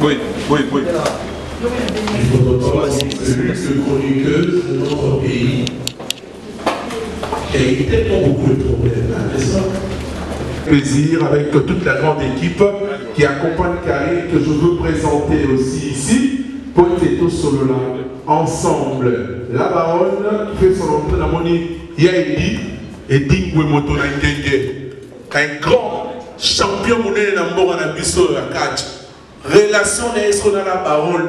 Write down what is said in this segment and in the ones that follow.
Oui, oui, oui. Il ne faudra pas que chroniqueuse de notre pays ait tellement beaucoup de problèmes, n'est-ce pas? Plaisir avec toute la grande équipe qui accompagne Karine, que je veux présenter aussi ici. Poteto Solola, ensemble. La baronne qui fait son entrée dans mon Yaeli et Dingwe Moto Nangenge. Un grand champion monnaie dans Mora Nabiso à Katch. Relation d'être dans la baronne,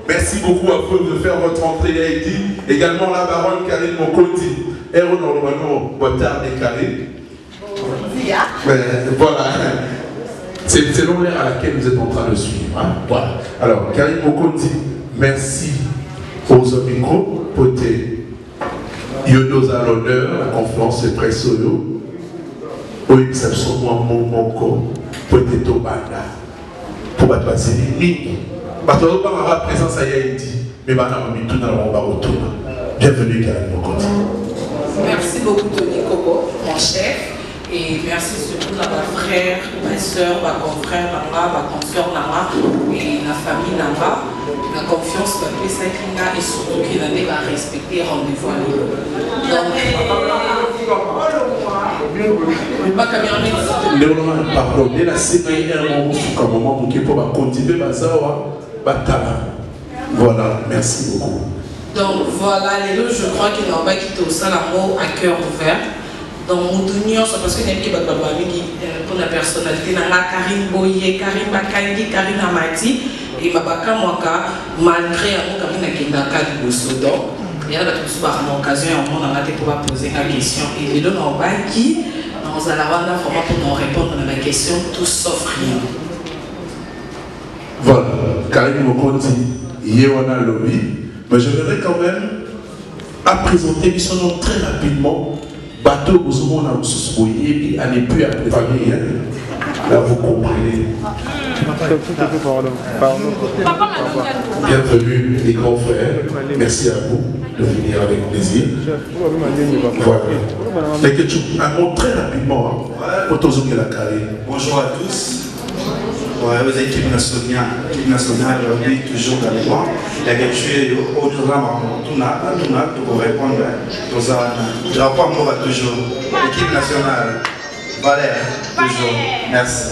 merci beaucoup à vous de faire votre entrée Yaeli. Également la baronne Karine Mokondi. Héros normalement, Botard et Karine. Voilà. C'est l'honneur à laquelle vous êtes en train de suivre. Hein? Voilà. Alors, Karine Mokondi, merci aux micros, poté. Yodos à l'honneur, la conférence de presse Oyo. Oui, ça me semble mon moko, poté Tobanda. Pour battre les lignes. Parce que nous avons la présence à Yaïti, mais nous avons mis tout dans le retour. Bienvenue, Karine Mokondi. Merci beaucoup, Tony Coco, mon chef. Et merci surtout à ma frère, ma soeur, ma confrère, ma consoeur, et la famille, la confiance, la paix, et surtout qu'il a respecté rendez-vous à lui. Donc, pardonnez la CPR, comme moment pour continuer voilà, merci beaucoup. Donc voilà, les deux, je crois qu'il n'en va quitter au sein l'amour à cœur ouvert. Donc, nous parce que nous pour la personnalité, Karine Boye, Karine Bakangi, Karine Amati, et Mabaka Mwaka, malgré Karine Akindaka du Bosodo. Il y a une occasion, on a pour poser la question. Et les deux, nous allons vraiment pour nous répondre à la question, tout sauf rien. Voilà, Karine Mokondi, Yewana Lobby, mais je voudrais quand même à présenter son nom très rapidement. Bateau, vous avez et puis à ne plus à préparer. Là, vous comprenez. Bienvenue, les grands frères. Merci à vous de venir avec plaisir. Voilà. Un mot très rapidement. Bonjour à tous. Aux équipes nationales, toujours dans les rangs. Il y a quelque chose au pour répondre aux drapeau amour toujours. L'équipe nationale, Valère, toujours. Merci.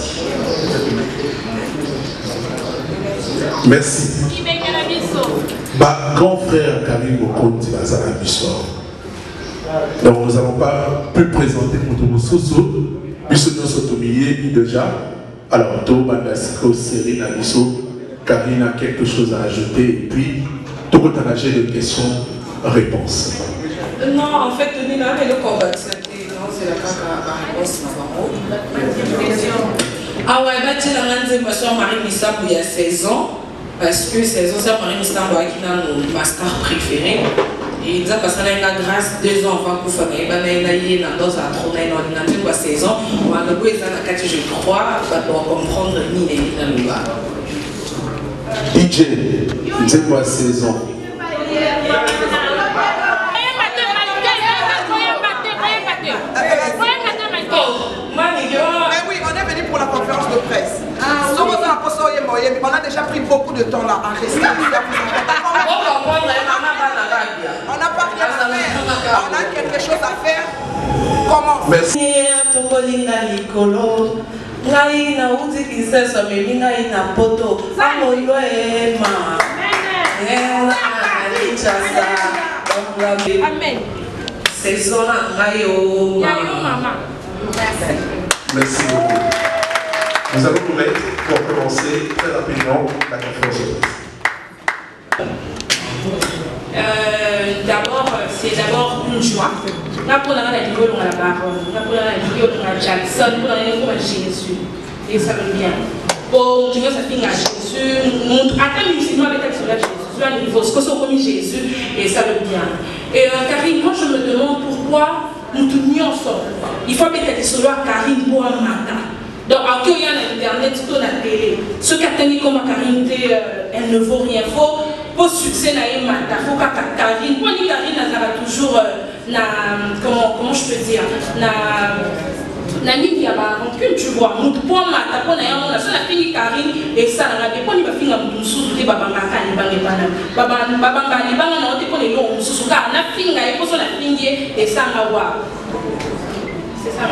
Merci. Grand frère Karine Mokondi donc nous n'avons pas pu présenter pour Soso, puisque nous sommes déjà. Alors, Tobandasiko, Serine Abisso, Karine a quelque chose à ajouter, et puis, tout le temps de questions-réponses. Non, en fait, Tony, là, le combat, c'est la réponse. Ah ouais, bah, tu as ma soeur Marie Missa il y a 16 ans, parce que 16 ans, c'est Marie Missa qui a nos stars préférés. Et il a passé la grâce 2 ans avant que vous fassiez dans un 16 ans. Je crois qu'on comprendre ni DJ, c'est quoi 16 ans? Oui, on est venu pour la conférence de presse. On a déjà pris beaucoup de temps là à rester. On n'a pas rien à faire. On a quelque chose à faire. Comment? Merci. Amen. Merci beaucoup. Nous allons nous mettre pour commencer très rapidement la conférence de presse. D'abord, c'est d'abord une joie. Là, pour la vidéo, on a la parole. Là, pour la vidéo, on a Jackson, pour la vidéo, on a Jésus. Et ça veut bien. Bon, tu vois, ça finit à Jésus. Attends, musulman avec elle sur la Jésus. Sur un niveau, ce que c'est comme Jésus, et ça veut bien. Et Karine, moi, je me demande pourquoi nous tournions ensemble. Il faut peut-être sur la Karine pour un matin. Donc, en il y a l'internet, tout la télé. Ce qui a tenu comme Karine, elle ne vaut rien. Pour succès, il faut que Karine, moi, Karine, elle a toujours, comment je peux dire, na mingi ya ba rancune tu vois mutu po mata po na yango na so na fingi Karine et ça na de po ni ba finga mutu mususu te baba makani bange bana baba ngani banga na ote po ni lo mususu ka na finga e po so na fingi et ça na wa c'est ça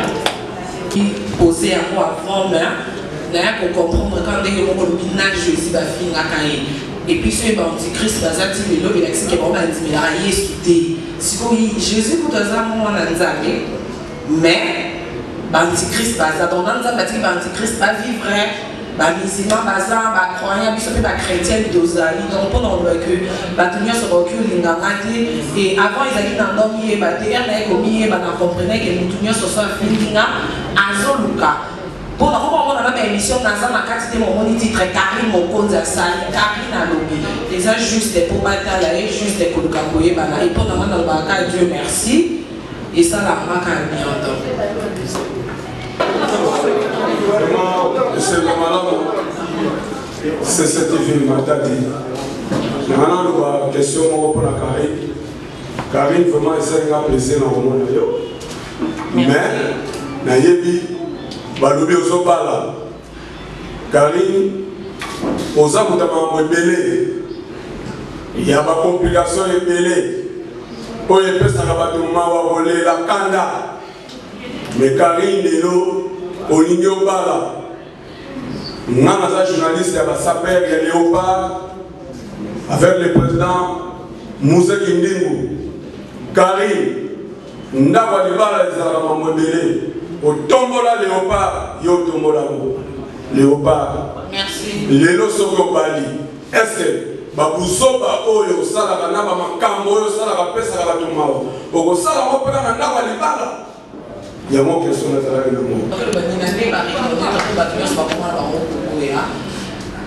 qui posait à moi avant d'ailleurs pour comprendre quand dès que mon binage je suis ba finga kai et puis ce antichrist bazati le lobe la qui vraiment dit mais la yesuté si Jésus pour dans un moment na nzambe mais Antichrist baza donc dans un bâtiment antichrist pas vivre ba musulman baza ba croyant biso pe ba chrétien dozali donc pendant que ba tenir se recul lingangati et avant ils allaient dans l'homme et ba terre na ekomi ba na comprenait que nous tenir ce soit finga azoluka pour la moment on a une émission dans un makati de mon titre Karine Mokonza Sali Karine alobi et ça juste pour batala et juste pour le kaboye bana et pendant dans le baka Dieu merci et ça la marque à bien c'est cette ville dit. Maintenant, la question pour la Karine. Karine, vraiment, c'est un plaisir dans le monde. Mais, Nayebi, Balobi Ozobala, Karine, aux amours belé, il y a ma complication belé. Pour les personnes qui ont volé la Kanda. Mais Karine, Lelo, Oligno Bala. Nous sommes journaliste à Saper et Léopard avec le président Moussa Kindingu. Karine, nous avons dit que au tombola Léopard, yo tombola Léopard. Merci. Lelo Soko Bali. Est-ce que Babusoba Oyo Salaka Naba Makambo Oyo Salaka Pesa Batumao? Oko Salaka Opera Naba Libala. Il y a mon question à travers le monde.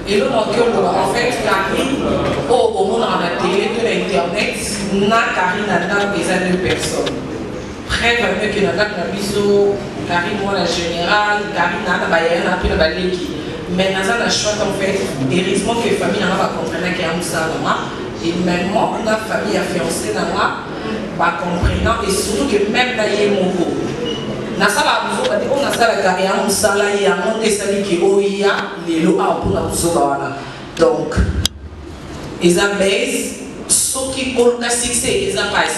Et là, en fait, Karine, au monde à la télé, de l'internet, n'a Karine à des deux personnes. Près de que n'a pas biso, Karine, moi la générale, Karine n'a pas un peu de balai. Mais dans un choix en fait, heureusement que la famille n'a pas compris qu'il y a un salama. Et même moi, on a famille à fiancée dans moi, pas comprenant, et surtout que même dans les mots. Nasala buzo kati on nasala carrière on sala ya monte sali ki oya lelo a pour la buzo wana donc Isabelle ce qui pour le succès Isabelle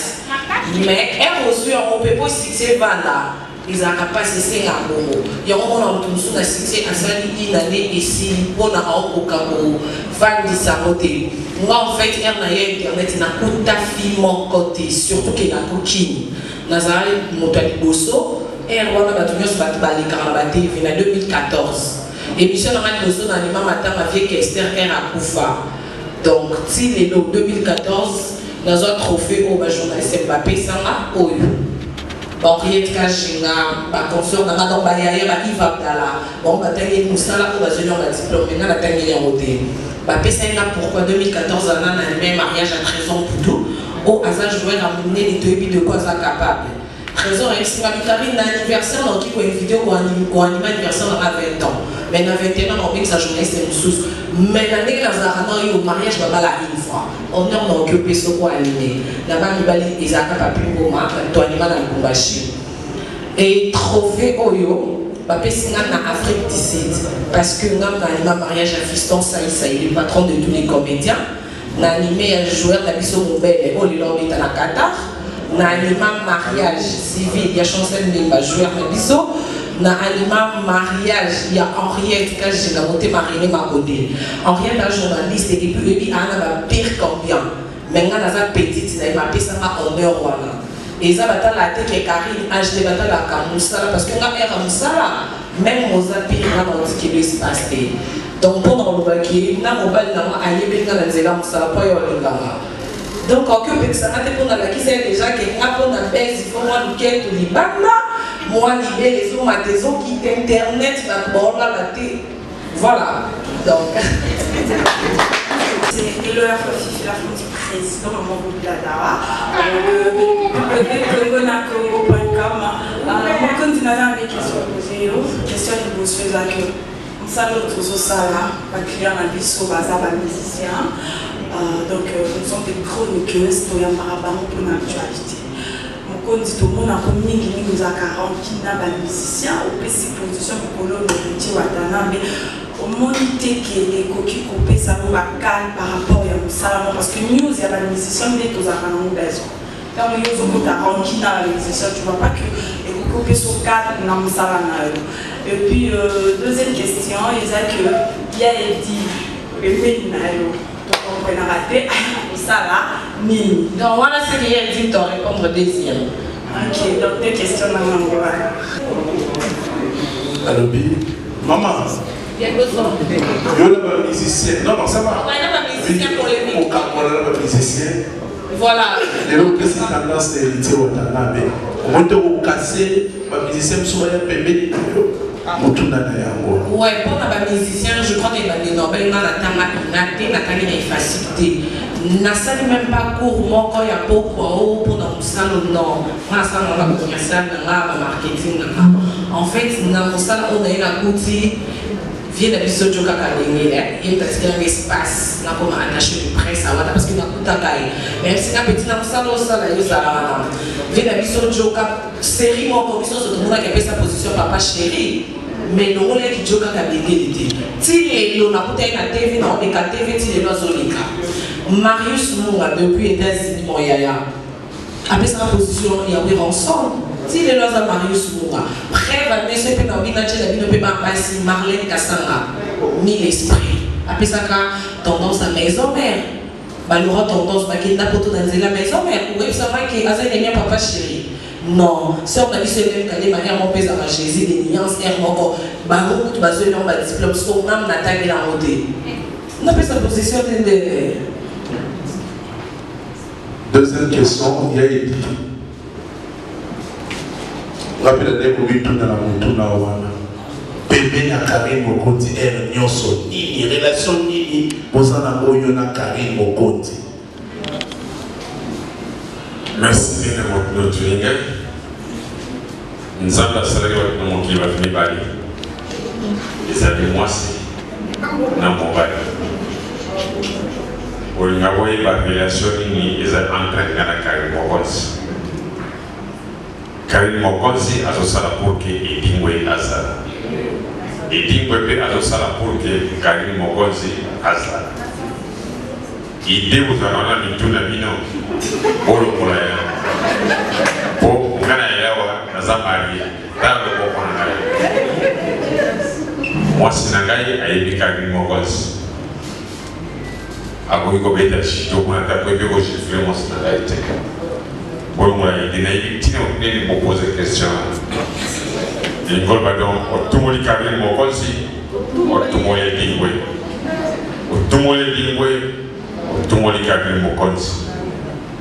mais elle reçu on peut pas succès vanda ils ont capacité c'est un bon ya on a tout sur le succès asali inane ici on a au Congo vandi sa moté moi en fait elle na internet na kuta film côté surtout que la coquine nazali motali bosso et on a battu sur la TV en 2014. Émission dans la maison dans l'imam matin avec Esther R. Akoufa. Donc, si les 2014, dans un trophée au journaliste Mbappé Sanga, au Henriette Kajinga, consort dans la Bayaya, Yves Abdallah, bon, bataille Moussala, on va se dire un diplôme, maintenant la taille est rodée. Mbappé Sanga, pourquoi 2014, on a un même mariage à 13 ans pour tout, au hasard joueur à mener les deux billes de quoi ça capable. Trésor et Karine l'anniversaire dans qui une vidéo pour animer l'anniversaire à 20 ans. Mais dans 21 ans, on met sa journée, c'est une source. Mais l'année que nous avons au mariage, on va la une fois. On a occupé ce qu'on a animé. Là-bas, nous avons dit qu'ils ont pu pour moi, tout animé dans le Kumbashi. Et trophée Oyo, Papé Singa en Afrique du Sud. Parce que nous avons animé un mariage à Fiston Saïsa, il est le patron de tous les comédiens. Nous avons animé un joueur d'Abisso Moubel, et on est à la Qatar. Na alima mariage civil, il y a chancel de joueur na biso. Na alima mariage, il y a Henriette quand j'ai monté mariner ma côté. Henriette la journaliste et puis Anna va pire combien. Maintenant na petite, na m'a payé ça honneur voilà. Et ça va la tête que Karine a acheté la Kamoussala parce que na mère Kamoussala même Mozart pire na dans ce qui lui se passe. Donc pendant le bac, na mobile na ayebe na nzela Moussala pas yo lingama. Donc, quand on peut s'arrêter pour la qui c'est déjà que quand on a baisse, il faut moi le quai tout libana, moi libérer les hommes à des hommes qui internet, la borne la thé. Voilà. Donc. C'est l'heure de la fonction président de mon groupe Ladara. Monaco.com. Mon candidat avec question posée, question de vous faisant que on s'adore tous au salon, pas client à bistrot, pas musicien. Donc, nous sommes des chroniqueuses pour y avoir pour l'actualité. Mon mokondi tomona ko mingi nous a 40 kina ba musicien au pesi position pour le métier watanabe au monité qui est coquille coupé ça va calme par rapport à ça parce que news ya ba musicien mais tous a quand besoin quand nous sommes à 40 kina la musicien tu vois pas que et coupé sur cadre na musala na et puis deuxième question ils a que il y a dit et na yo on a raté ça là ni donc voilà ce qu'il y a dit pour répondre deuxième. Ok, donc deux questions maman. Alors, maman. Il y a besoin. Il y a un musicien. Non, ça va. On a un musicien pour les micros. On a un musicien. Voilà. Les autres, c'est tendance d'héritier au Tanabe. On va casser, les musiciens sont un peu bénis. Ouais, pour les musiciens, je crois que les Nobel dans la facilité. N'a ça même pas cours, moi quand il y a beaucoup pour dans le non, moi ça on va commercial dans la marketing. En fait, dans le salon on a une outil vient de l'histoire du caca il y a un espace là comme un achat de presse à parce que dans tout à caille même si un petit dans le salon ça là il y a vient de l'histoire du caca série mon commission sur tout le monde qui a sa position papa chéri. Mais nous, on est qui joue à la BD. Si les gens ont peut-être la TV, non, et la TV, si les gens ont Marius Moura, depuis les États-Unis, mon yaya, après sa position, il y a eu ensemble. Si les gens ont Marius Moura, prêt à mettre ce peu dans le village, la vie ne peut pas passer, Marlène Kassanga, ni l'esprit. Après ça, tendance à maison mère. Bah, il y aura tendance à qu'il n'a pas tout dans la maison mère. Oui, ça va qu'il y a un papa chéri. Non, si on a dit que les manières mon père à Jésus, des nuances, et mon baron, tu vas se faire un diplôme, parce qu'on a attaqué la montée. On a fait sa position de. Deuxième question, il y a été. Rappelez-vous, vous tout dans la montée, Bébé na Karine Mokonzi, elle n'y a ni relation ni vous en avez eu na Karine Mokonzi. Merci de notre ligne. Nous avons la salle de mon qui va venir parler. Les amis, moi, c'est dans mon bail. Pour nous avoir la relation, ils sont en train de gagner Karine Mokonzi. Karine Mokonzi a fait ça pour que Edingwe Azara. Edingwe a fait ça pour que Karine Mokonzi Azara. Idée vous avez mis tout la vie pour le pour moi c'est Nangaï a été Karine Mokonzi. Après il y a des choses qui ont été faites aussi vraiment c'est Nangaï. Bon moi il y a des gens qui m'ont posé des questions. Il y a tout le monde Karine Mokonzi, tout le monde est Dingwe, tout le monde est Dingwe. Tout le monde est Karine Mokonzi.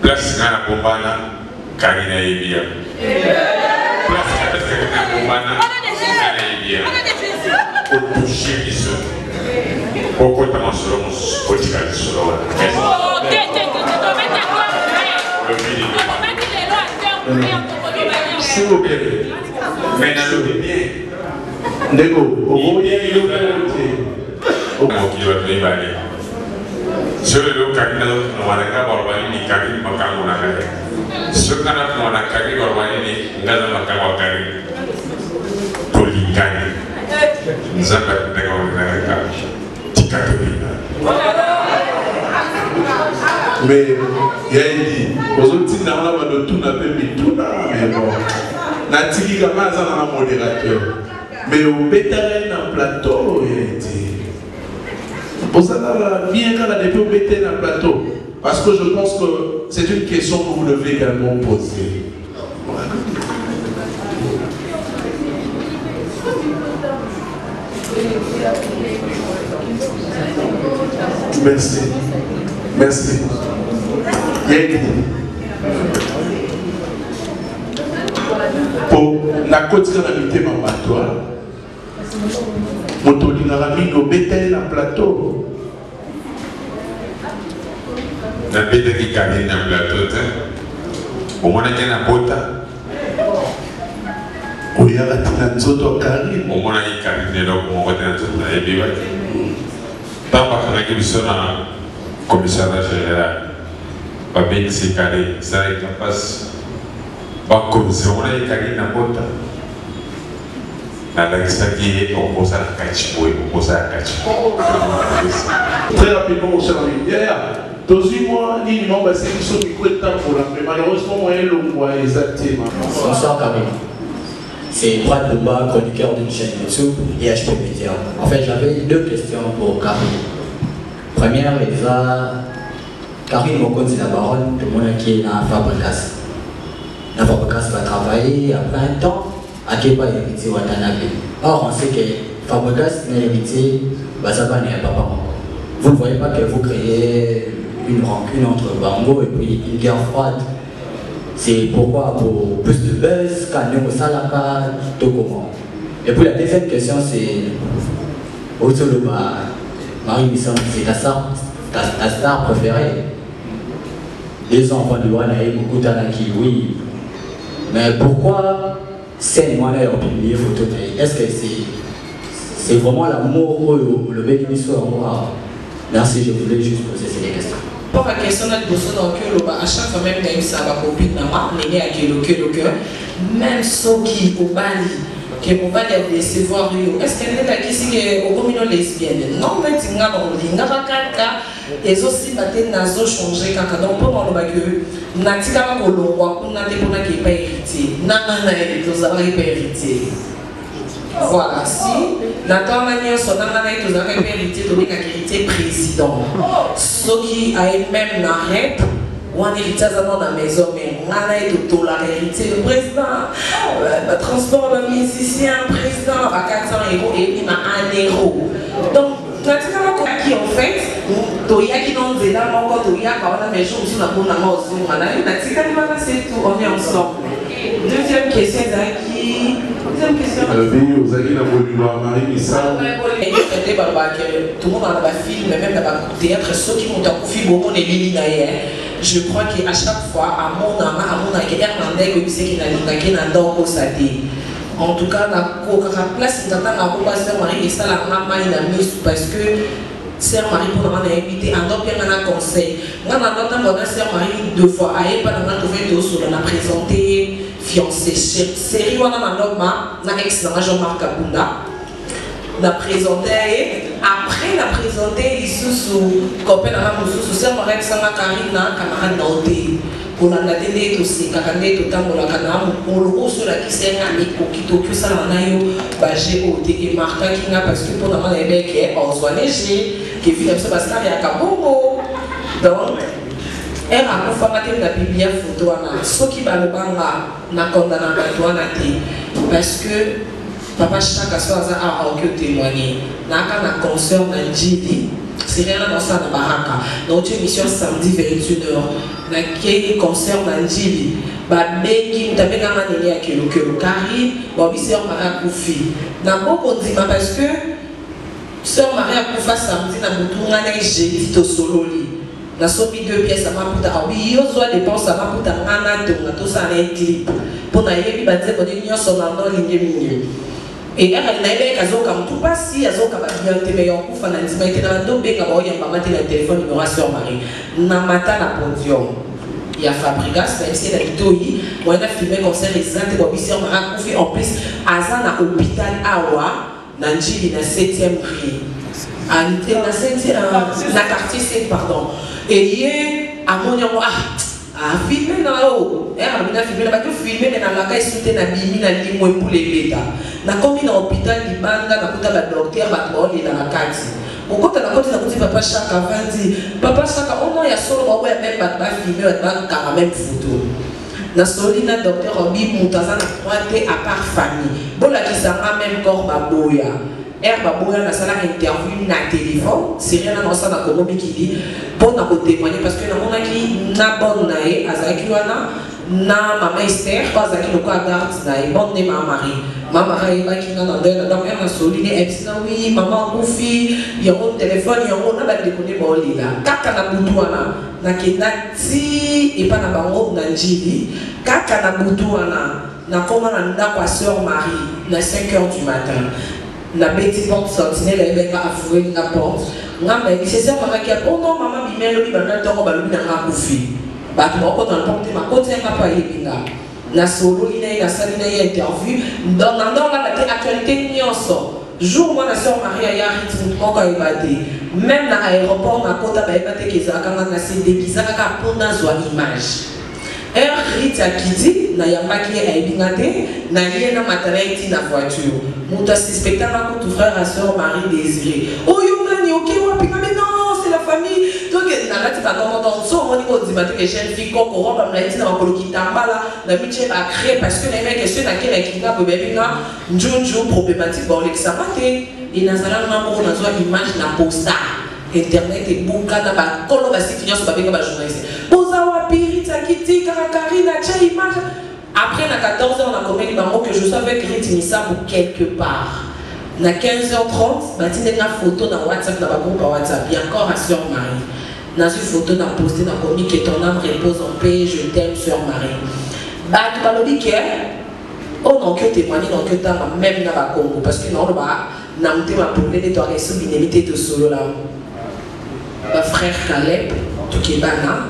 Place dans la bombana, Karine est bien. Place dans la bombana, Karine est bien. Au toucher les autres. Pourquoi tu as sur le politique sur le s'il vous plaît. Mais dans le bien. Nego, au moins il y a une sur le Karine, on va regarder ni Karine Makamona. Ce qu'on a Karine Orwani, Naza Makamakari. Poligani. Nous avons mais il y a dit, aux autres, il y a tout n'a pas mis tout là, mais bon. La tiki comme ça, on a modérateur. Mais au bétail dans plateau, il y a dit. Pour ça, bien quand on a depuis au bétail dans plateau. Parce que je pense que c'est une question que vous devez également poser. Voilà. Merci. Merci. Pour la quotidiennité mamatoa, motoli na rami au bétail na plateau. Na bétail qui gagne na plateau, au moins il y a un bota. Oui, il y a un zoto Karine. Au moins il y a Karine donc on va tenir tout ça et bien. Tant qu'on a qu'il soit na commissariat général. Pas bien c'est carré, ça est capable. bakonzona ekaki na bota nalakisaki ye okosala kati boye okosala kati. Très rapidement, mon cher ami. Moi, mais malheureusement, moi, bonsoir Camille. C'est Brad Bouba, chroniqueur d'une chaîne YouTube IHP Media. En fait, j'avais deux questions pour Camille. Première, Karine Mokonzi la baronne, de mon qui est à Fabregas. La Fabregas va travailler à plein temps à Képa héritier Watanabe. Or, on sait que Fabregas n'est héritier, Basaba n'est pas papa. Vous ne voyez pas que vous créez une rancune entre Bango et puis une guerre froide. C'est pourquoi pour plus de buzz, Kanyo Salaka, tout comment. Et puis la deuxième question c'est Otoloba, Marie Misson, c'est ta star préférée. Les enfants de Wana et beaucoup d'Anaki, oui. Mais pourquoi c'est moi là publié photo? Est-ce que c'est vraiment l'amour ou le bénéfice à moi? Merci, je voulais juste poser ces questions. Pour la question de à chaque fois même même ça va copine n'est à même ceux qui au Bali qui au Bali a décevoir est-ce qu'elle est là qui c'est au communauté lesbienne non mais tu n'as pas dit n'a pas qu'à et aussi battre nazo changer quand donc pour le bague n'atika pas le roi pour n'a pas qui pas héritier n'a tous avoir pas héritier. Voilà, si Nathan Manier son analyse tous avec héritier de l'héritier président. Ce qui a même n'arrête, ou un héritier dans la maison, mais on a tout l'héritier le président, le transport, le musicien, président, à 400 € et il m'a 1 euro. Donc, pratiquement, qui en fait, Toya qui n'ont pas là, encore Toya, quand on a mes choses, on a pour la mort, on a eu la tika, c'est tout, on est ensemble. Deuxième question, Zaki. Deuxième question. Vous avez la Marie Misson. Tout le monde a un film, même dans le théâtre, ceux qui ont un coup de fil, je crois qu'à chaque fois, à mon âme, en tout cas, la place de Marie et ça, la maman, il a mis parce que Sœur Marie pour nous invité un autre un conseil. Moi, dans Sœur Marie 2 fois, elle pas dans on a présenté fiancé série on a excellent Jean-Marc Kabunda. On a présenté après la présenté il sous copain à sous Sœur Marie Sanga Karina camarade Nanté. On a télé aussi quand on est tout temps la canam on le sur la qui c'est un éco qui ça on a eu bagé au et marquant qui n'a parce que pour nous les mecs qui est en zone qui vit comme ça parce qu'il y a Kabongo donc elle a conforté la bible photo na ce qui va le banga na condamné parce que papa chaque soir a aucun témoigner na kana concert na Njili c'est rien dans ça na baraka donc une émission samedi 21h na qui concert na Njili ba bengi mutabenga manene ya kelo Karine ba Sœur Marie Koufi na boko ndima parce que Sœur Marie Koufa samedi na mutunga na jeudi to sololi na sobi 2 pièces à maputa oui yo zo dépense à maputa ngana to ça un clip pour na yebi ba dire que nous sommes dans ligne milieu et elle n'a pas kazo comme tout pas si azo ka ba bien te meilleur Koufa na ndima était na ndo be ka ba oyamba mate na téléphone numéro Sœur Marie na mata na podium il y a Fabrigas même si elle a dit moi on a filmé concert exact pour Sœur Marie Koufi en plus azana hôpital awa na Njili na 7e rue na quartier 7 pardon et hier à mon filmé dans haut et on a filmé là-bas filmé mais dans la caisse sauté na bimi na limwe pour les bêta na comme dans hôpital libanga na kuta la docteur batwa il dans la carte pourquoi tu as côté na kuti papa chaka vandi papa chaka on a ya solo ba même batba filmé batba quand même photo na solina docteur Obi Mutaza na croité à part famille bon la qui ça même corps baboya Baboya na sala interview na téléphone c'est rien dans ça na Kolobi qui dit bon na témoigner parce que na mona qui na bonne nae azaki wana na maman Esther pas azaki loko garde nae bonne ne maman Marie ba qui na dans na solide et oui maman Koufi il y a mon téléphone il y a mon na ba déconner bon lila kaka na butu wana na kinati et pas na bango na Njili kaka na butu wana na koma na ndako Sœur Marie na 5h du matin. La petite porte sentinelle elle va avouer la porte ngamba c'est ça maman qui a oh non maman bimelo bi bana to ko balubi na Koufi ba to ko dans porte ma côté nga pa yebinga na solo ina sali na interview dans la actualité nyonso jour moi la sœur Marie ya rythme moko ebate même na aéroport na kota ba ebate kezaka na se déguisaka ka pona zwa image Rita Kiti na yambaki aibingate na lié na matériel na voiture muta suspecta na ko frère à sœur Marie Désiré oyo nani OK wapi mais non c'est la famille donc na lati ba no dans so on niveau dimate que jeune fille ko ko ba na tina ko kitambala na miche ba créer parce que les mecs question na kela kinga bebé nga njunju problématique ba olekisa pate inazala na mo na zo image na posta internet et bouka na ba kolo ba site nyonso ba benga ba journaliste poza wapi Rita Kiti karakari na cha image après na 14h on a commis bango que je sois avec Rita Misabu quelque part na 15h30 ba tine na photo na WhatsApp na ba groupe WhatsApp et encore à sœur Marie na une photo na posté na commis que ton âme repose en paix je t'aime sœur Marie ba tu ba lobi que on non que témoigner non que ta même na ba Congo parce que non ba na mte ma problème de toi reçu binimité de solo là ba frère Caleb Tukebana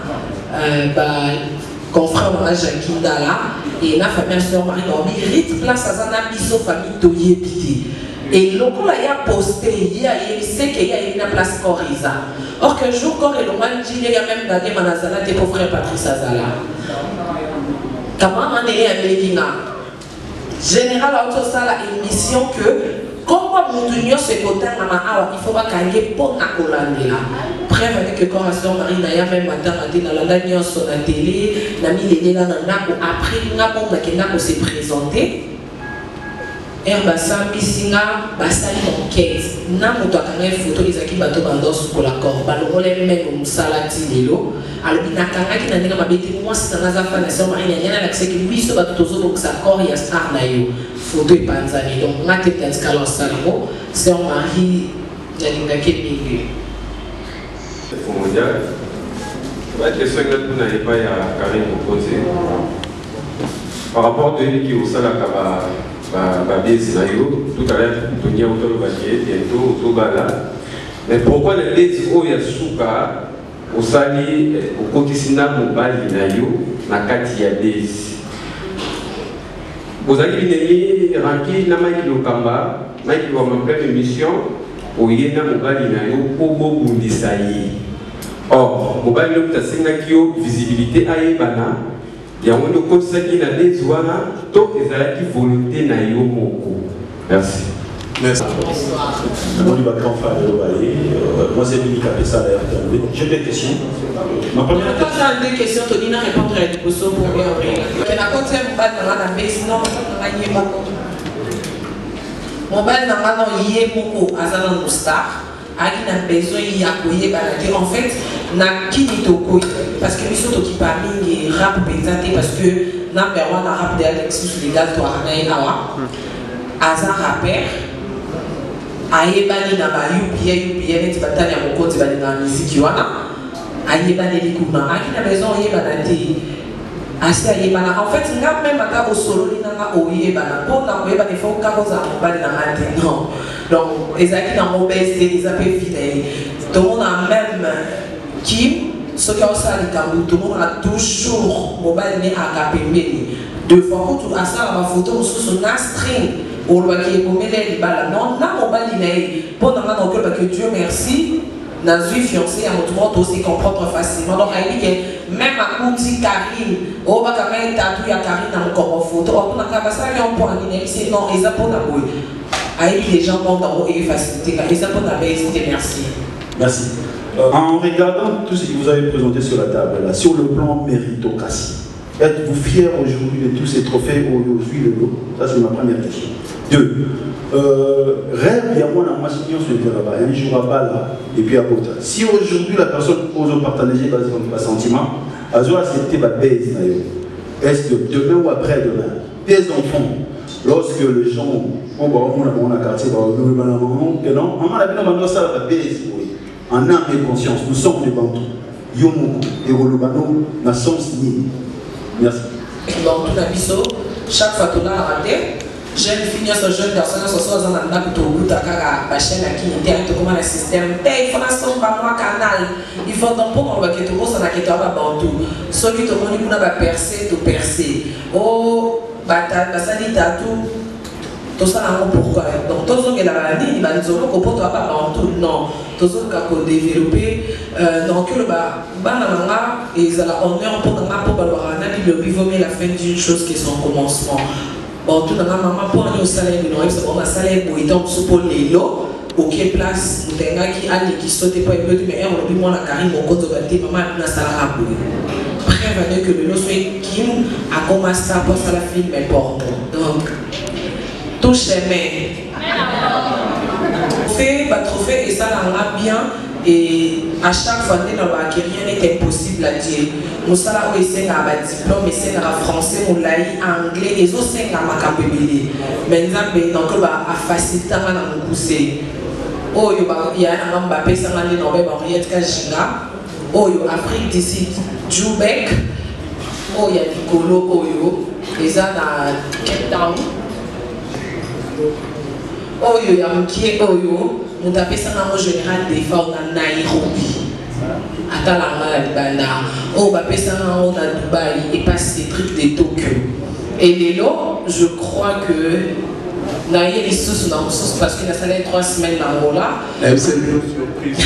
confrère Mama Jacqueline Dala et la famille sœur Marie Dormi rite place à Zana biso famille Toye Piti et loko la ya posté il sait qu'il y a une place Coriza or que jour corps et le manji il y a même d'aller manazala tes pauvres frère Patrice Azala comment on est américain général auto ça la émission que comment Moudunio se côté il faut pas gagner pour la colonne preuve avec que quand sœur Marie Naya même matin dans la dernière sur la télé n'a mis les là après n'a pas qu'on s'est présenté herba sambi singa basali enquête na moto akanga photo ezaki bato bandosu kola corps balongole même musalati lelo alobi nakangaki na ndenge mabeti mwasi na naza fa na sœur Marie Naya na lakisaki biso bato tozobokisa corps ya star na yo photo epanzani donc ngate taskala salamo sœur Marie jalingaki mingi mondial la question que vous n'avez pas à Karine posé par rapport à lui qui au salon tout à l'heure Tonia autour de bientôt au Bala mais pourquoi les ladies au Yasuka au sali au Kokisina mobile nayo na kati ya ladies vous avez bien rempli na Mike Lokamba Mike va me faire une mission au yena mobile nayo pour bobundisa yi or mobile nayo tasengaki yo visibilité ayebana ya wono kosaki na lezwana to ezalaki volonté na yo moko merci. Merci. Moi, je suis grand frère de l'Obaye. Moi, c'est Mimi Kapessa d'ailleurs. J'ai des questions. Ma première question. Quand j'ai des questions, Tony n'a répondu à la question pour moi. Je n'ai pas de mal dans la base, non, je n'ai pas mon bal n'a pas yé beaucoup à Zanan Moustar. Aki n'a besoin y accueillir balade. En fait, n'a qui dit au couille parce que nous sommes qui parmi les rap pétaté parce que n'a pas un rap de Alexis légal toi n'a awa. Azan rappeur. Ayebani na ba UPA net batani ya mokoti bali na musique wana. Ayebani likuma. Aki n'a besoin y balade. Assez ayebana. En fait, n'a même pas au solo ni n'a oyebana. Pour n'a oyebana il faut qu'à cause à bali na matin. Non. Donc, les acquis dans mon BSD, les appels fidèles. Tout le monde a même qui, ce qui a aussi à l'écambou, tout le monde a toujours mobile né à Kapembe. Deux fois, quand tu as ça, ma photo, sur un string, au loi qui est pour les balles. Non, non, mobile né. Pendant que Dieu merci, n'a eu fiancé à notre monde aussi comprendre facilement. Donc, il dit que même à Kouti Karine, au bas quand même, t'as tout à Karine dans le corps en photo, on a qu'à passer à un point, c'est non, ils ont pas d'abord. Les gens vont dans et faciliter car ils ont pas d'abord. Merci. Merci. En regardant tout ce que vous avez présenté sur la table, là, sur le plan méritocratie, êtes-vous fiers aujourd'hui de tous ces trophées aujourd'hui le lot? Ça, c'est ma première question. Deux, rêve, il y a moins de masse sur le terrain, un jour à Bala et puis à Bota. Si aujourd'hui la personne ose partager par sentiment, elle doit accepter ma baisse. Est-ce que demain ou après-demain, des enfants, lorsque les gens ont un quartier, en âme et conscience, nous sommes des Bantous. Yomoko et Rolobano n'a sens ni. Merci. Bantou Nabiso, chaque fois que tu as raté, jeune fille, ce jeune garçon, ce soit dans un acte au bout de la chaîne qui était comment le système. Il faut un moi canal. Il faut donc pour qu'on va que tout le monde s'en a quitté à Bantou. Ceux qui te montrent qu'on a percé, tout percé. Oh, bata, ça dit tout. Tout ça, pourquoi? Donc, tout ce qui est la maladie, il va nous dire qu'on peut pas Bantou. Non, tout ce qu'on a développé. Donc, le banana, ils ont l'honneur pour nous pour Balwarana, il vaut mieux la fin d'une chose qui est son commencement. Bon, tout le monde, maman, pour aller au salaire, on a salaire pour être pour les lots, ok, place, nous avons qui allait qui sautait pas un peu, mais on a dit, moi, la carrière, mon compte de maman, on a salaire à bout. Après, que le lot soit Kim a commencé à passer à la film, mais porte. Donc, tout chemin. Trophée, et ça, on a bien. Et à chaque fois, rien n'est impossible à dire. Nous sommes là où ils sont à diplôme, ils sont en français, on l'a anglais, et ils sont à Macabébélé. Maintenant, donc, on va faciliter à nous pousser. Oh, il y a un Mbappé, ça m'a dit, non, mais Henriette Kajiga. Oh, il y a Afrique d'ici, Djoubek. Oh, il y a Nicolo, oh, ils sont à Cape Town. Oh, il y a Moukié, oh, nous avons fait un général des fois dans Nairobi. Attends la Banda. Oh, on va faire ça dans Dubaï et pas ces trucs de Tokyo. Et les lots, je crois que Naïe est sous dans sous parce qu'il a salé 3 semaines en Angola. C'est une surprise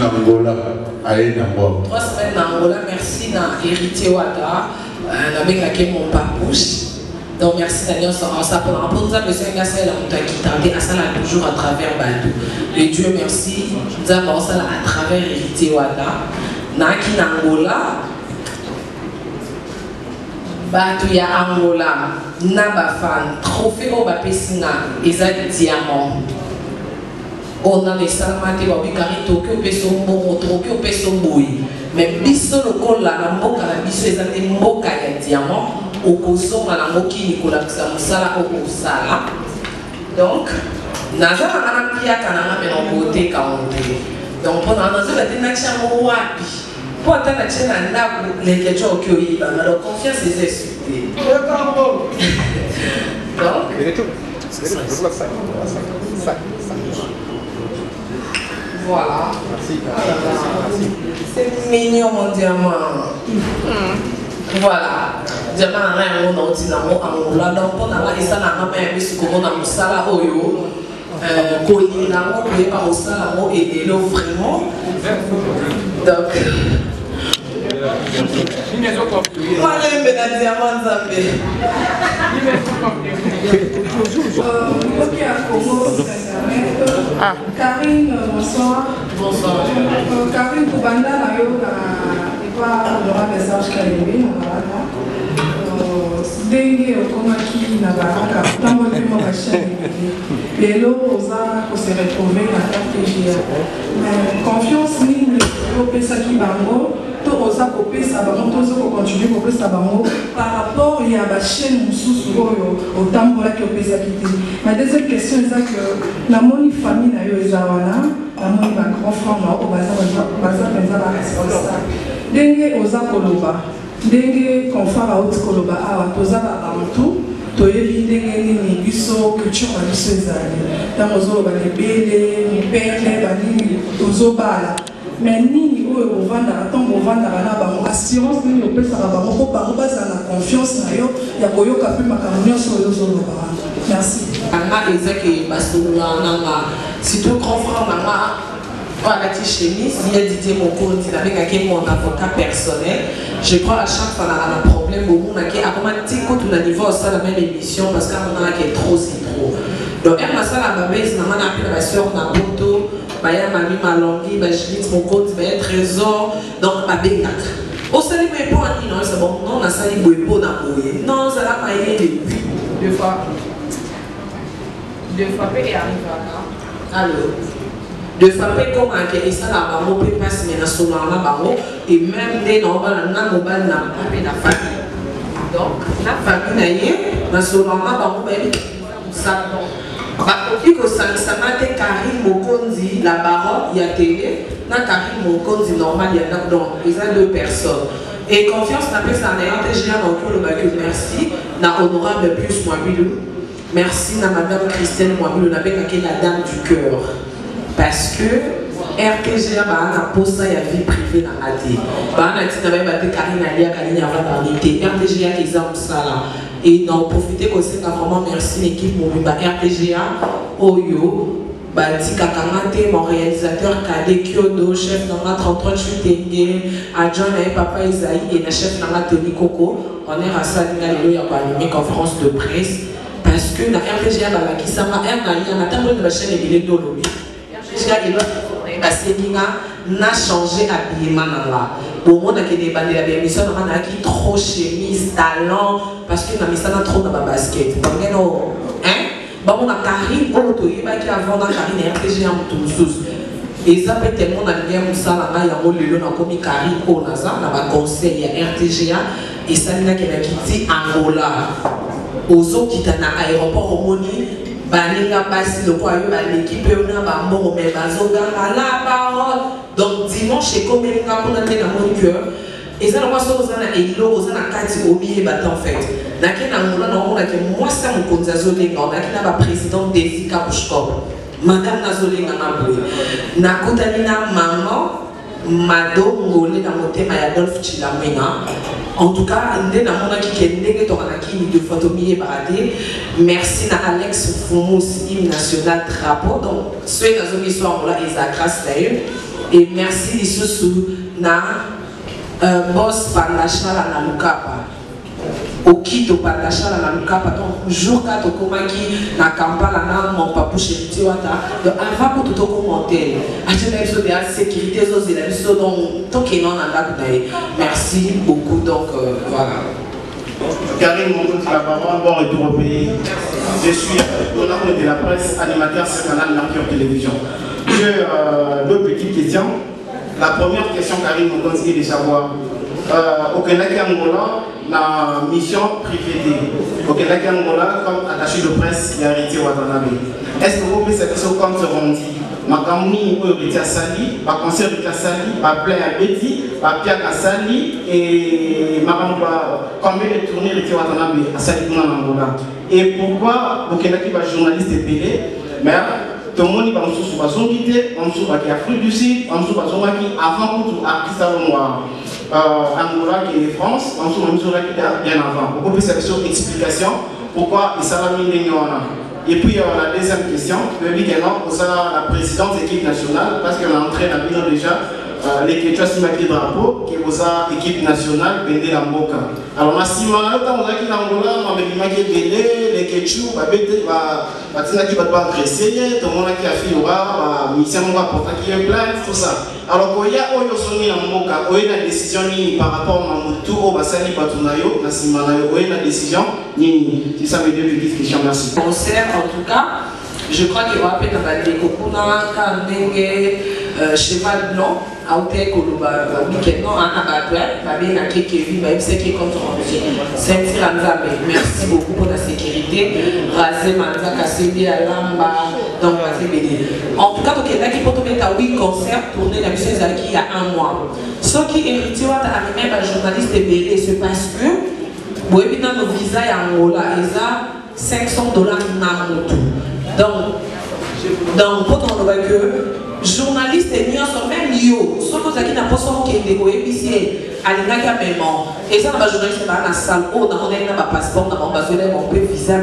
en Angola. 3 semaines en Angola, merci à Héritier Ouattara, avec mon papouche. Donc merci Daniel, ça prend pour nous a besoin de faire la montagne qui t'a ça toujours à travers Badou. Et Dieu merci, nous avons ça à travers Héritier Ouattara. Naki Angola, Badou ya Angola, Nabafan, trophée au Bapesina, Eza diamant. On a les salamates, Babikari, Tokyo, Pesombo, Tokyo, Pesombo. Mais biso le col là, la moka, la biso, Eza des moka ya diamant. Au Koso, à la moki, Nicolas Samsala, au Kosala. Donc, Naza, on a pris à Kanana, mais on côté, donc, pendant la dénature, on a pour attendre la chaîne à Nab, les questions qui ont alors confiance les insultés. Donc, voilà. C'est mignon, mon diamant. Voilà. Diamant, rien, on a dit dans mon là, donc, on a dit ça, on a même vu comment on a mis ça là, oyo. Collier là, on peut pas aussi là, on est là vraiment. Donc, moi, j'aime bien la diamant Zambé. Ok, à Congo, Karine, bonsoir. Bonsoir. Karine Koubanda, là, il va avoir un message Kalimé, Dengue okomaki na baraka tamboli mo bachani lelo oza ko se retrouver na KTGA mais confiance nini opesaki bango to oza kopesa bango to oza continuer kopesa bango par rapport ya bachaîne mosusu oyo otambolaki opesaki te. Ma deuxième question eza que namoni famille na yo eza wana namoni bagrand frère na oyo baza mpenza baresponsable ndenge oza koloba ndenge confort auti koloba awa toza babantu toyebi ndenge nini biso culture na biso ezali ntango ozoloba lebele mipele banini tozobala mais nini oyo bovandaka ntango bovandaka na bango assurance nini opesaka bango mpo bango bazala na confiance na yo ya koyoka mpe makambo nyonso oyo ozoloba wana. Merci. Anga ezaki basolola nanga surtout grand frère nanga voilà, qui chemise, il y a Didier Moko, avec mon avocat personnel. Je crois à chaque fois qu'on a un problème, on a un niveau ça la même émission parce qu'on a trop si trop. Donc, elle m'a ça la base, on a appelé ma soeur Naboto, ma mamie Malongi, ma Judith Moko, ma trésor, donc ma bénac. Au salut, mais pas en non, c'est bon, non, on a sali Bouépo dans Boué. Non, ça l'a maillé depuis 2 fois. 2 fois, et arrive là. Alors. De frapper comme un qui est ça là, on peut passer mais sur la barreau et même des nombres na mobile n'a pas la famille. Donc la famille n'a sur la barreau ben ça donc. Bah il que ça m'a été Karim Mokonzi la barreau il y a télé na Karim Mokonzi normal il y a donc ils ont 2 personnes. Et confiance n'a pas ça n'ayant déjà donc le bac merci na honorable plus moi bilou. merci à Madame Christelle Moamil, on appelle la dame du cœur. Parce que RTGA a posé la vie privée dans la vie. On a dit que Karine Alia, Karine Avantanité, RTGA qui ont ça là. Et donc, profitez aussi, vraiment merci l'équipe Mobimba RTGA, Oyo, Bati Kakamate, mon réalisateur Kade Kyodo, chef dans la 33 Chutengue, adjoint et Papa Isaïe et le chef dans la Tony Coco. On est à Salina, il y a une conférence de presse. Parce que dans RTGA, qui s'en va, on a tellement de la chaîne et de l'Olobi. RTGA, n'a changé habillement là. Au monde qui est bandé la mission, on a qui trop chemise, talent, parce que na mission trop dans ma basket. Donc hein, bah on a Karine, on a qui avant dans Karine RTGA en tout et ça peut tellement dans le game ça là, il y a un lieu dans comme Karine on a ça, dans ma conseil il y a RTGA et ça n'a qui dit Angola. Aux autres qui sont dans l'aéroport au Moni. Baninga Bassi, le quoi, l'équipe est là, bon, mais la parole. Donc, dimanche, c'est comme il y a dans mon cœur. Et ça, on a et l'eau, on a quatre oubliés, en fait. Moi, ça, mon conzazolé, on a la présidente Desi Kabushkov, Madame Nazolé, na Kotanina, maman, Mado, Ngolé, dans mon thème, Adolphe Chilamena. En tout cas, merci à Alex Foumous, hymne national drapeau. Donc, ceux qui sont là, ils ont et merci à Boss Pandachala na Lukapa. Okito Pandachala na Lukapa. Donc, jour 4 Komaki na Kampala na mon papou chez Tiwata. Donc, avant que tout commenter, à la sécurité, merci beaucoup. Donc, voilà. Karine Mokondi, la parole, bon retour au pays. Je suis honorable de la presse, animateur sur le canal Mercure Télévision. J'ai deux petites questions. La première question, Karine Mokondi, est de savoir au Kenaki Angola, la mission privée au Kenaki Angola, comme attaché de presse, il y a Héritier Watanabe. Est-ce que vous pouvez savoir comme se rendit Makamni ou Héritier Sali, ma concert Héritier Sali, ma plaie à Betty, ma Piak à Sali et Makamba, combien de tournées Héritier Watanabe à Sali en Angola? Et pourquoi au Kenaki va journaliste épilé, mais tout le monde va me soucier, va s'enquêter, on me soucie qui Afrique du Sud, on me soucie qui avant tout artiste Angola qui est France, on me soucie bien avant. Pourquoi peut cette explication pourquoi il s'est mis et puis la deuxième question, la présidente de l'équipe nationale, parce qu'elle a entré dans le déjà l'équipe de drapeau qui est l'équipe nationale de la Mboka. Alors, on a six mois, on a qui Angola, on a mis les Ketchou, on a qui va agresser, tout le monde qui a fait le mission qui est plein, tout ça. Alors, il y a une décision par rapport à Moutou, au Bassani Batunayo, une décision, si ça veut dire une petite question, merci. Concert, en tout cas, je crois qu'il y aura peut-être des Kokuna, Kandenge, Cheval Blanc, Aouté Koluba, Weekend, non, Anabatoué, Babé Naki Kevi, Babé Seki contre Saint-Cyr Anzambe. Merci beaucoup pour la sécurité. Razé Manza, Kassebi, Alamba, donc Razé Bédé. En tout cas, il y a qui peut mettre à 8 concerts tournés dans mission il y a un mois. Ce qui hérité, même un journaliste Bédé, c'est parce que, vous avez dans nos visas en Angola, ils ont $500 dans donc, pour on voit que journalistes et miens sont même yo. Sauf que qui n'a pas son qui est épicier, alina même. Et ça, les journalistes dans la salle, oh, dans mon passeport, dans mon basolé, mon peu visa,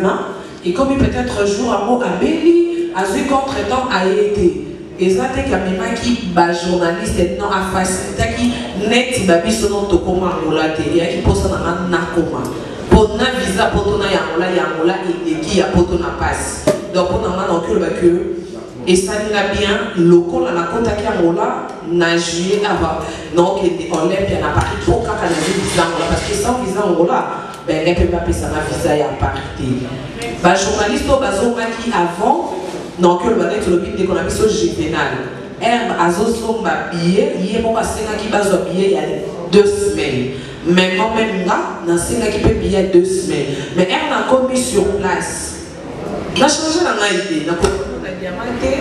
et comme peut-être un jour à mot à Béli, à ce contre-temps a été. Et ça, c'est quand même qui va journaliste et non à faciliter qui net babi selon to comment on l'a été et qui pose dans un nakoma. Pour na visa pour ton yangola et qui a pour ton passe. Donc on a donc que et ça n'a bien local on a contacté Angola na juillet avant donc on l'a bien à Paris pour quand on a visa Angola parce que sans visa Angola ben elle peut pas payer ça na visa à Paris. Bah journaliste au bazoma qui avant donc le balai sur le but de qu'on a mis sur juvénal herbe azosomba billet hier bon passer qui bazo billet il y a 2 semaines. Mais moi-même là dans ce qui peut payer 2 semaines mais elle a commis sur place. On a changé la idée, on a diamanté.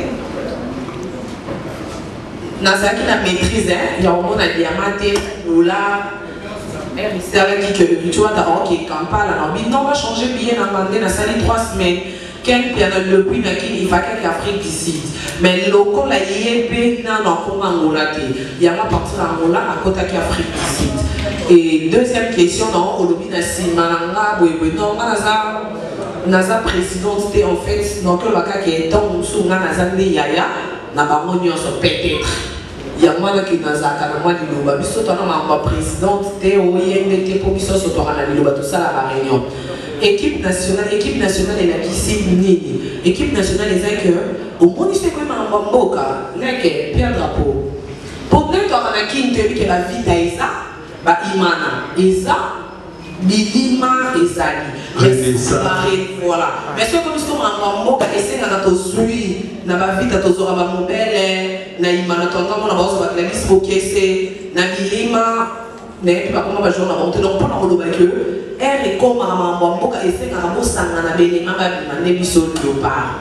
Dans ce qui la maîtrise, il y a un monde à diamanté, là, c'est avec qui que tu vois, ok, Kampala, non, on va changer bien, on a demandé, on a sali 3 semaines. Quel piano le prix il va qu'à Afrique d'ici. Mais le local a yébé n'a encore Angola. Il y a ma partie d'Angola à côté d'Afrique d'ici. Et deuxième question, non, au lobby national, non, Naza présidente, en fait, donc le cas qui est dans sous Naza Yaya, n'a pas peut-être. Il y a moi qui Naza Kanama Liloba, mais surtout ma présidente, TOINDT, pour Bisso Sotorana Liloba, tout ça la réunion. Équipe nationale est la qui Nini. Équipe nationale est que, au moins, c'est comme un Mamboka, là, qui est Pierre Drapeau. Pour nous, on a qui que la vie d'Aïsa, bah, Imana, Isa, Bilima, Ezali. Voilà. Mais ce que nous sommes en Mamboka, et c'est dans notre suivi, dans ma vie, dans notre zora, mon bel, na Imana, ton temps, on a besoin de la liste pour que c'est, na Bilima, n'est pas comment on va jouer, on a monté, donc, on a que, elle est comme un Mamboka, et c'est un beau sang, on a Bilima, on a Bisso Léopard.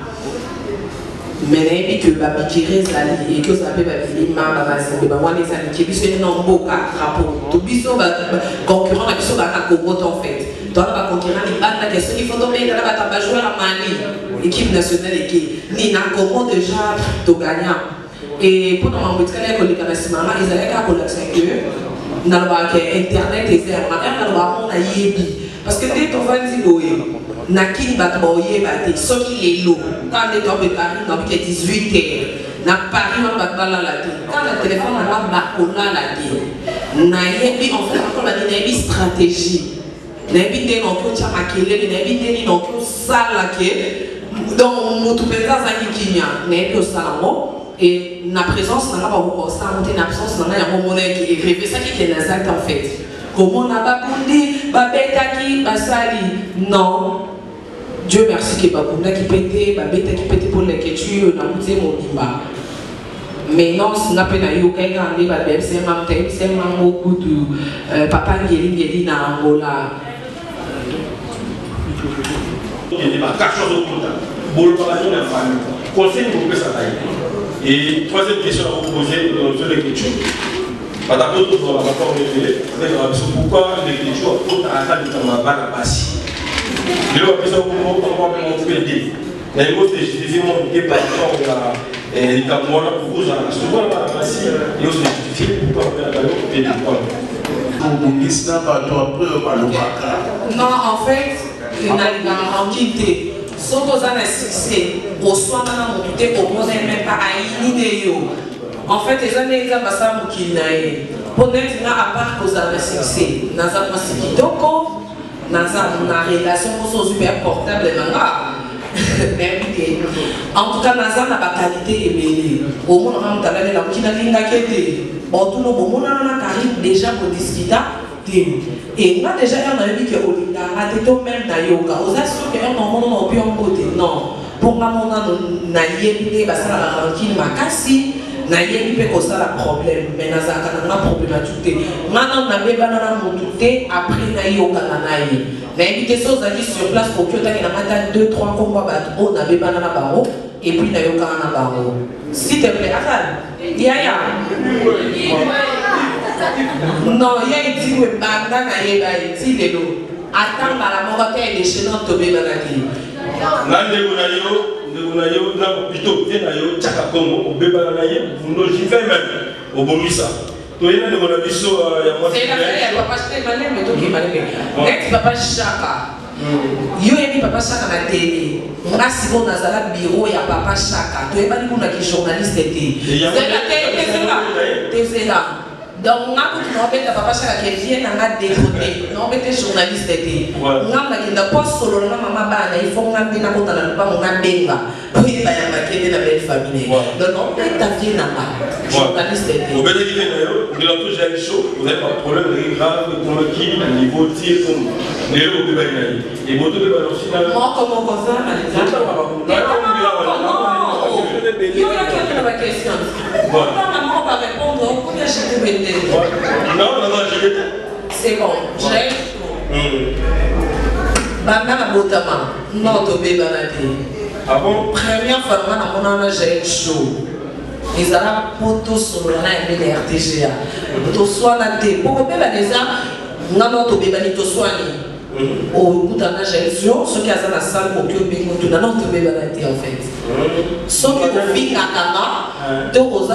Mais que babikire zali et que ça peut babima babasi bawa les amis qui biso non boka rapport tout biso concurrent na biso ba Congo en fait dans la concurrent les bande la question il faut tomber dans la bataille jouer à Mali équipe nationale et qui ni na Congo déjà to gagnant et pour nous en fait que les canasima ils allaient à collaxer que na ba internet et c'est na ba on a yebi parce que dès qu'on va dire Nakini Batboye Bate, ce qui est lourd. Quand les gens ont 18 heures, na Paris, on va pas la quand le téléphone va bakola la dit. Naïbi, on fait encore la dynamique stratégie. Naïbi, des noms qui ont maquillé, naïbi, des noms qui ont salé, donc, mon tout pédale, ça qui n'y a, naïbi, au salon. Et la présence, n'a pas beaucoup ça, monter l'absence, n'a pas un moment qui est rêvé, ça qui est l'exact en fait. Comment on n'a pas bondi, babetaki, basali, non. Dieu merci que Babunda qui pétait, Babeta qui pétait pour les quêtures, on a goûté mon bimba. Mais non, si on a peine à y aller, c'est un beaucoup de papa Ngeli na Angola. Et troisième question à vous poser sur l'écriture. Madame, on va encore révéler pourquoi l'écriture a un cas de temps à passer. Je vais vous dire comment on peut aider. Mais il faut justifier mon par rapport à l'état-mort pour vous. Souvent, on va passer et on se justifie pourquoi on peut aider. Non, en fait, il n'a pas quitté. Ce qu'on a succès, au soir, on a monté au moins même pas à une idée. En fait, les années, ils ont passé à Moukinaï. Pour n'être à part qu'on a succès, nous avons passé Kitoko. Dans une relation super portable, en tout cas, nous avons pas qualité et au moins, on a la bon, tout le monde a déjà pour discuter. Et moi, déjà, on a vu que on a été même dans yoga. On a su qu'on a pu en côté. Non, pour moi, on a yébi, parce que la rancune m'a cassé. Na yébi peut causer un problème, mais na zaka na problème à tout. Maintenant na beba na montuté après na yoga na naï. Na invité choses à sur place pour que tu aies na matin 2-3 combats battre na beba na baro et puis na yoga na baro. S'il te plaît, attends. Yaya. Non, yaya dit que banda na yeba dit de l'eau. Attends la mort qu'elle est chez notre beba na qui. Nande kunayo Nayo, plutôt, Nayo, Tchakakongo, au Bébanaye, vous n'osez jamais même au Bomissa. Tu es là, on a vu ça, il y a moi. C'est la famille, papa Chaka, mais toi qui m'as dit. Next, papa Chaka. Yo et papa Chaka na télé. On a si bon dans un bureau, il y a papa Chaka. Tu es pas dit qu'on a qui journaliste était. C'est la télé, c'est là. Donc, on a dit que papa Chaka qui vient à dévoter. On a été journaliste était. On a dit que pas solo, maman bana, il faut qu'on a bien à côté de la on a benga. Oui, il y a marqué dans la belle famille. Donc, on peut t'avier là-bas. Journaliste était. Au Bénédicte, vous avez toujours un show, vous n'avez pas de problème, vous avez grave, pour le qui, le niveau tir, comme les lots de Bénédicte. Et vous devez balancer dans le. Moi, comment on fait ça, Malisa? Non, il y a quelqu'un qui question. Maman va répondre, combien j'ai te mettre? Non, je vais. C'est bon, j'ai. Bana Botama, non, tu bébé ah bon? Première fois, on a j'ai chaud. Ils ont pour tous sur la RTGA. Pour soit la thé. Pour que déjà, non, tu bébé ni tu soignes. au bout d'un gestion, ce qui a dans la salle pour que bien tout dans notre bébé en fait. Ce qui est fille à Kama, donc aux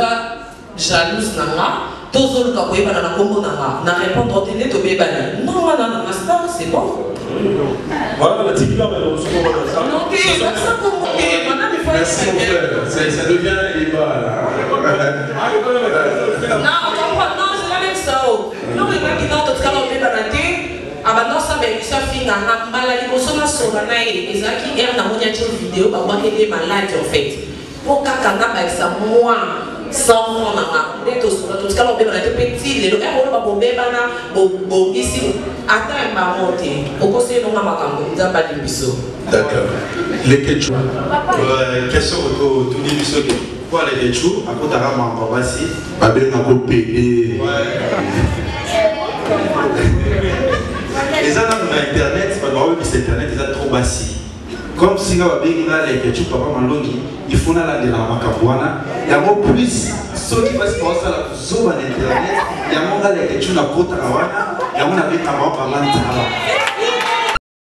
jalouse nanga, tous autres qui ont na combo nanga, na répondre au télé to bébé. Non, non, master, c'est bon. Voilà, la type là, mais on se comprend ça. Non, ok, ça comment merci mon frère, ça devient un débat là. Non, c'est la même chose. Non, les gens qui n'ont pas de bébé abandon ça mais ça finit na malade liboso na soga na ezaki er na monia tio vidéo ba wa kele malade en fait pour kakanga ba ça moi sans na neto soga tout kala beba na te petit le er ba bombe bana bo ici ata ba monter oko se no makambo nzamba libiso. D'accord. Les Quechua. Question au tout début ce que quoi les Quechua à côté de ma babasi pas bien à côté. Les gens dans internet, pas droit sur internet, ils sont trop bassis. Comme si on avait les Quechua papa malongi, il faut la de la macabuana. Il y a plus ceux qui passent par ça la zone internet. Il y a mon gars les Quechua na kota kawana, il y a mon avec na papa mantala.